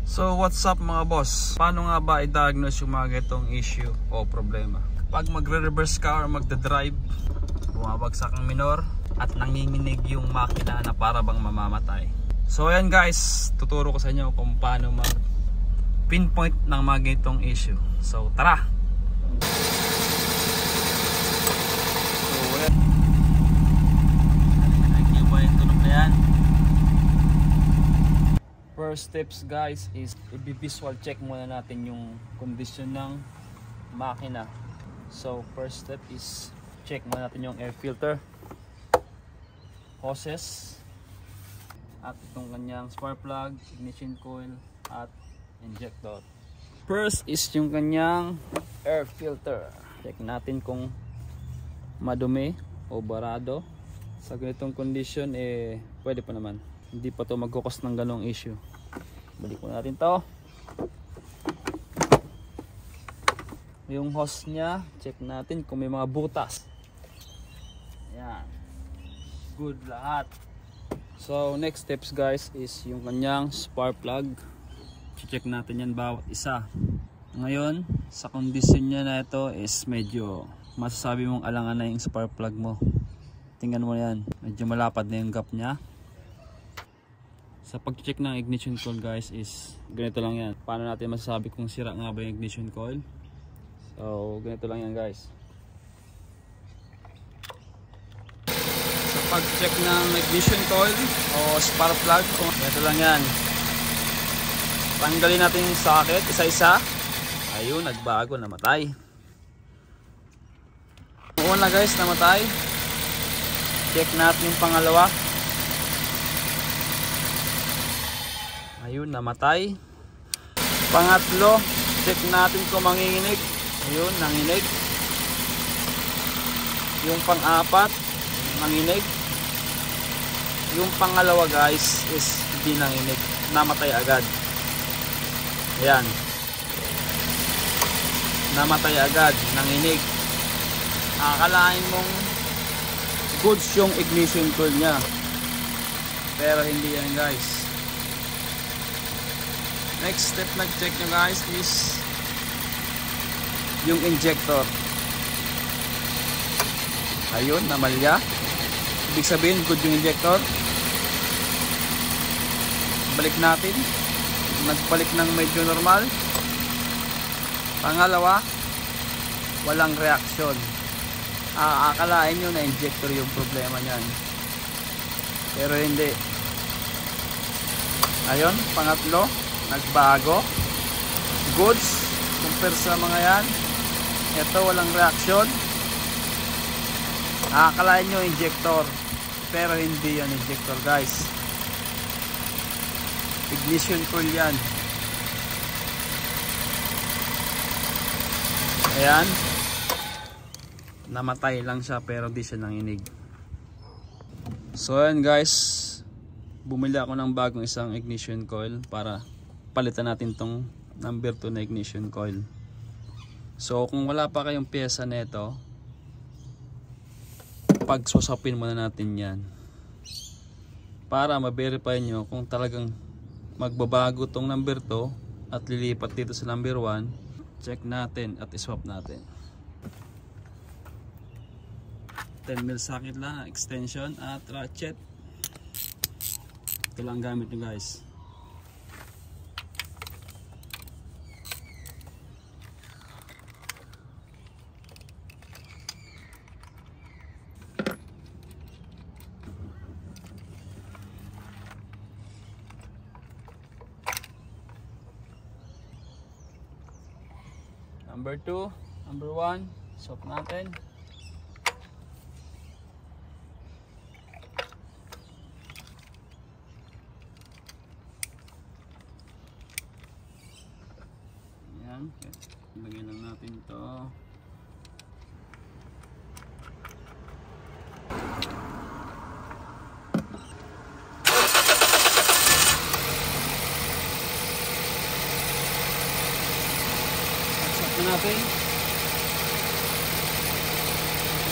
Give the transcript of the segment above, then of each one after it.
So what's up mga boss? Paano nga ba i-diagnose yung mga ganitong issue o problema? Pag magre-reverse ka or magdadrive, bumabagsak ang minor at nanginginig yung makina na para bang mamamatay. So ayan guys, tuturo ko sa inyo kung paano mag-pinpoint ng mga ganitong issue. So tara! So ayan, ba yung tunog na yan? First steps guys is i-visual check muna natin yung condition ng makina. So first step is check muna natin yung air filter, hoses, at itong kanyang spark plug, ignition coil, at injector. First is yung kanyang air filter. Check natin kung madumi o barado. Sa ganitong condition pwede pa naman. Hindi pa to magkukos ng ganong issue. Balik mo natin to. Yung hose nya, check natin kung may mga butas. Ayan, good lahat. So next steps guys is yung kanyang spark plug. Check natin yan bawat isa. Ngayon sa condition nya na ito is medyo masasabi mong alangan na yung spark plug mo. Tingnan mo yan, medyo malapad na yung gap nya. Sa pag-check ng ignition coil guys is ganito lang yan. Paano natin masasabi kung sira nga ba yung ignition coil? So ganito lang yan guys. Sa pag-check ng ignition coil o spark plug, ganito lang yan. Tanggalin natin yung socket isa-isa. Ayun, nagbago, namatay. Una guys, namatay. Check natin yung pangalawa. Ayun, namatay. Pangatlo, check natin kung manginginig. Ayun, nanginig. Yung pang-apat, nanginig. Yung pangalawa guys is hindi nanginig, namatay agad. Ayan, namatay agad, nanginig. Akalain mong goods yung ignition coil nya, pero hindi yan guys. Next step na check nyo guys is yung injector. Ayun, namalya. Ibig sabihin good yung injector. Balik natin. Nagbalik ng medyo normal. Pangalawa, walang reaction. Akalain nyo na injector yung problema nyan, pero hindi. Ayun, pangatlo, nagbago. Goods compare sa mga yan. Ito walang reaction. Akalain nyo injector, pero hindi yan injector guys. Ignition coil yan. Ayan, namatay lang siya pero di siya nanginig. So ayan guys, bumili ako ng bagong isang ignition coil para palitan natin tong number 2 na ignition coil. So kung wala pa kayong pyesa nito, pagsusapin muna natin yan para ma-verify nyo kung talagang magbabago tong number 2 at lilipat dito sa number 1. Check natin at iswap natin. 10mm socket lang, extension at ratchet. Ito lang gamit nyo guys. Number 2, number 1, swap natin. Ayan, lagyan lang natin ito.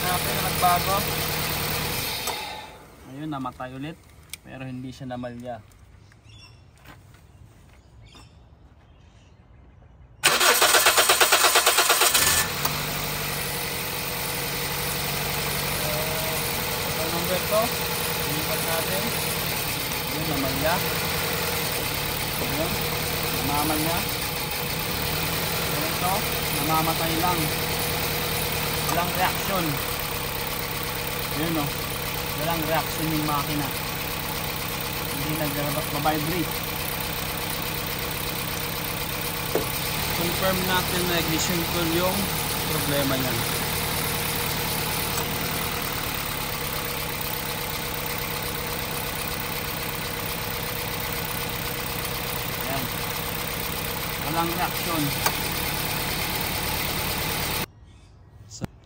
Natin na nagbago. Ayun, namatay ulit pero hindi siya namalya. namamalya. Ayan, namamalya. So ito, namamatay lang. Walang reaction. Ayan o, walang reaction yung makina. Hindi nag-vibrate. Confirm natin na ignition coil yung problema niyan. Ayan, walang reaction.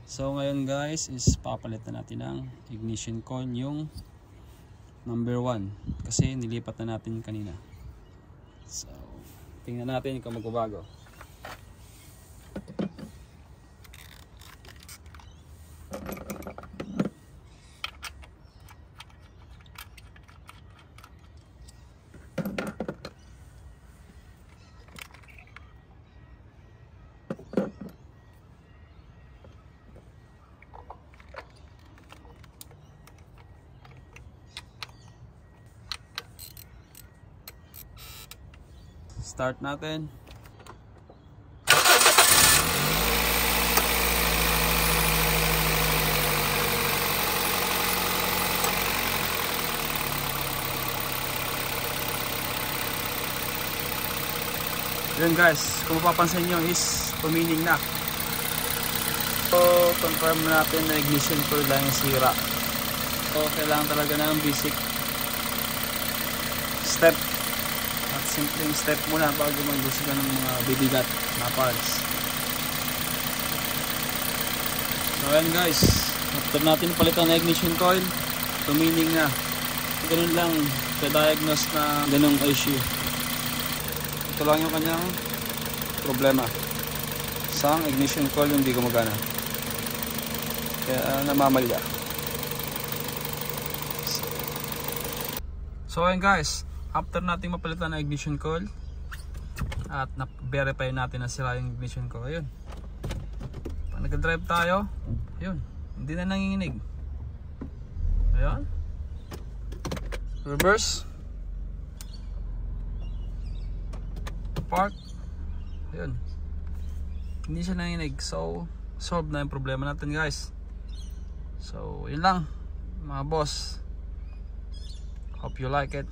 So ngayon guys is papalitan natin ng ignition coil yung number 1 kasi nilipat na natin kanina. So tingnan natin kung magbabago. Start natin. Yun guys, kung mapapansin nyo is tumining na. So confirm natin na ignition coil lang yung sira. So kailangan talaga ng basic step. At simpleng step muna bago mag-gusto ka ng mga bibigat na parts. So ayan guys, after natin palitan na ignition coil, tumining na. Ganun lang, pa-diagnose na ganung issue. Ito lang yung kanyang problema. Isang ignition coil yung hindi gumagana. Kaya namamalya. So ayan guys, after natin mapalitan na ignition coil at na-verify natin na sila yung ignition coil, ayun. Pag nag-drive tayo, ayun, hindi na nanginginig. Ayun. Reverse. Park. Ayun. Hindi siya nanginginig. So, solve na yung problema natin guys. So, yun lang mga boss. Hope you like it.